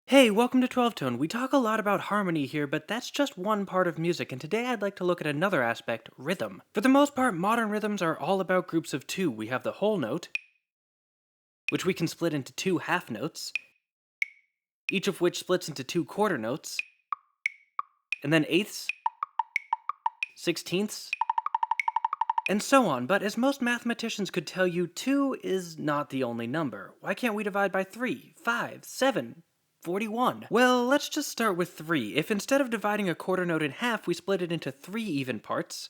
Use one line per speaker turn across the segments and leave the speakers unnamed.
Hey, welcome to 12 Tone. We talk a lot about harmony here, but that's just one part of music, and today I'd like to look at another aspect, rhythm. For the most part, modern rhythms are all about groups of two. We have the whole note, which we can split into two half notes, each of which splits into two quarter notes, and then eighths, sixteenths, and so on. But as most mathematicians could tell you, 2 is not the only number. Why can't we divide by 3, 5, 7, 41? Well, let's just start with 3. If instead of dividing a quarter note in half, we split it into 3 even parts,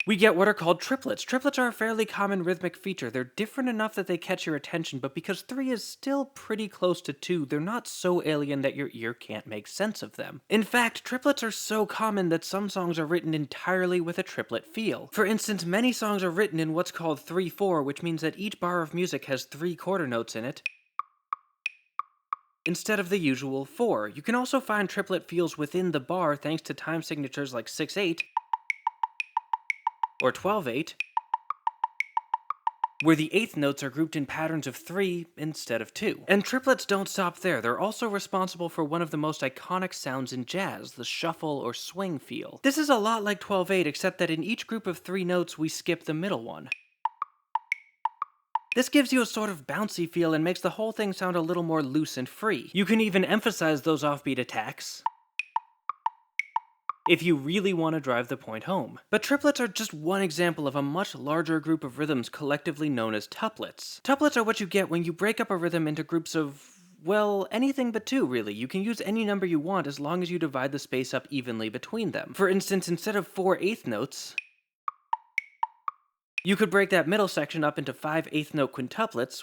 we get what are called triplets. Triplets are a fairly common rhythmic feature. They're different enough that they catch your attention, but because 3 is still pretty close to 2, they're not so alien that your ear can't make sense of them. In fact, triplets are so common that some songs are written entirely with a triplet feel. For instance, many songs are written in what's called 3/4, which means that each bar of music has 3 quarter notes in it, instead of the usual 4. You can also find triplet feels within the bar thanks to time signatures like 6/8 or 12/8, where the eighth notes are grouped in patterns of 3 instead of 2. And triplets don't stop there. They're also responsible for one of the most iconic sounds in jazz, the shuffle or swing feel. This is a lot like 12/8, except that in each group of 3 notes we skip the middle one. This gives you a sort of bouncy feel and makes the whole thing sound a little more loose and free. You can even emphasize those offbeat attacks if you really want to drive the point home. But triplets are just one example of a much larger group of rhythms collectively known as tuplets. Tuplets are what you get when you break up a rhythm into groups of, well, anything but 2, really. You can use any number you want as long as you divide the space up evenly between them. For instance, instead of 4 eighth notes, you could break that middle section up into 5 eighth note quintuplets,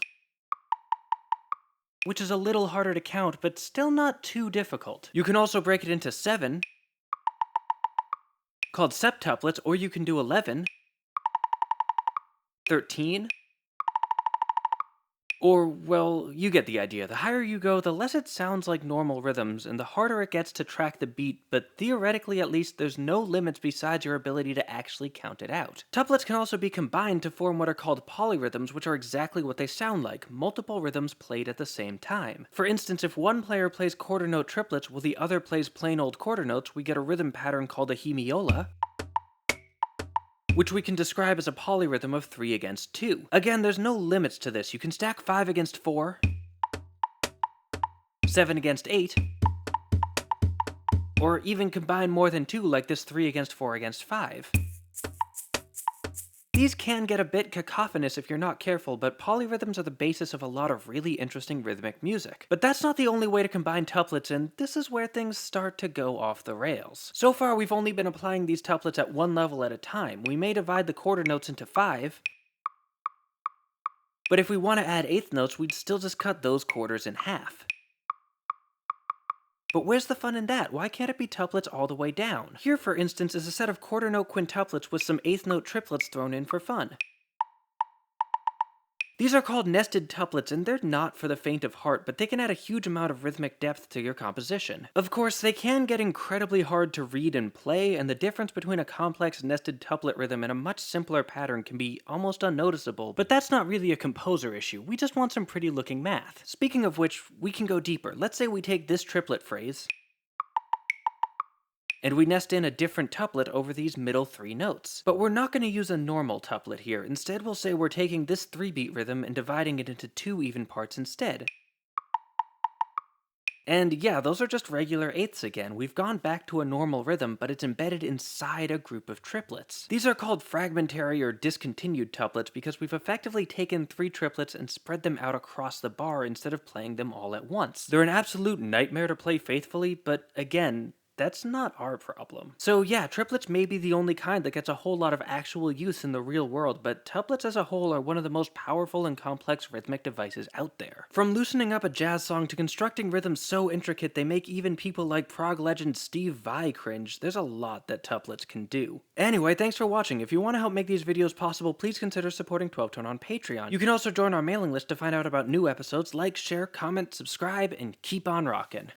which is a little harder to count, but still not too difficult. You can also break it into 7, called septuplets, or you can do 11, 13, or, well, you get the idea. The higher you go, the less it sounds like normal rhythms, and the harder it gets to track the beat, but theoretically at least, there's no limits besides your ability to actually count it out. Tuplets can also be combined to form what are called polyrhythms, which are exactly what they sound like, multiple rhythms played at the same time. For instance, if one player plays quarter note triplets while the other plays plain old quarter notes, we get a rhythm pattern called a hemiola, which we can describe as a polyrhythm of 3 against 2. Again, there's no limits to this. You can stack 5 against 4, 7 against 8, or even combine more than 2 like this 3 against 4 against 5. These can get a bit cacophonous if you're not careful, but polyrhythms are the basis of a lot of really interesting rhythmic music. But that's not the only way to combine tuplets, and this is where things start to go off the rails. So far, we've only been applying these tuplets at one level at a time. We may divide the quarter notes into 5, but if we want to add eighth notes, we'd still just cut those quarters in half. But where's the fun in that? Why can't it be tuplets all the way down? Here, for instance, is a set of quarter note quintuplets with some eighth note triplets thrown in for fun. These are called nested tuplets, and they're not for the faint of heart, but they can add a huge amount of rhythmic depth to your composition. Of course, they can get incredibly hard to read and play, and the difference between a complex nested tuplet rhythm and a much simpler pattern can be almost unnoticeable, but that's not really a composer issue. We just want some pretty looking math. Speaking of which, we can go deeper. Let's say we take this triplet phrase, and we nest in a different tuplet over these middle 3 notes. But we're not going to use a normal tuplet here. Instead, we'll say we're taking this 3-beat rhythm and dividing it into 2 even parts instead. And yeah, those are just regular eighths again. We've gone back to a normal rhythm, but it's embedded inside a group of triplets. These are called fragmentary or discontinued tuplets because we've effectively taken 3 triplets and spread them out across the bar instead of playing them all at once. They're an absolute nightmare to play faithfully, but again, that's not our problem. So yeah, triplets may be the only kind that gets a whole lot of actual use in the real world, but tuplets as a whole are one of the most powerful and complex rhythmic devices out there. From loosening up a jazz song to constructing rhythms so intricate they make even people like prog legend Steve Vai cringe, there's a lot that tuplets can do. Anyway, thanks for watching. If you want to help make these videos possible, please consider supporting 12 Tone on Patreon. You can also join our mailing list to find out about new episodes, like, share, comment, subscribe, and keep on rockin'.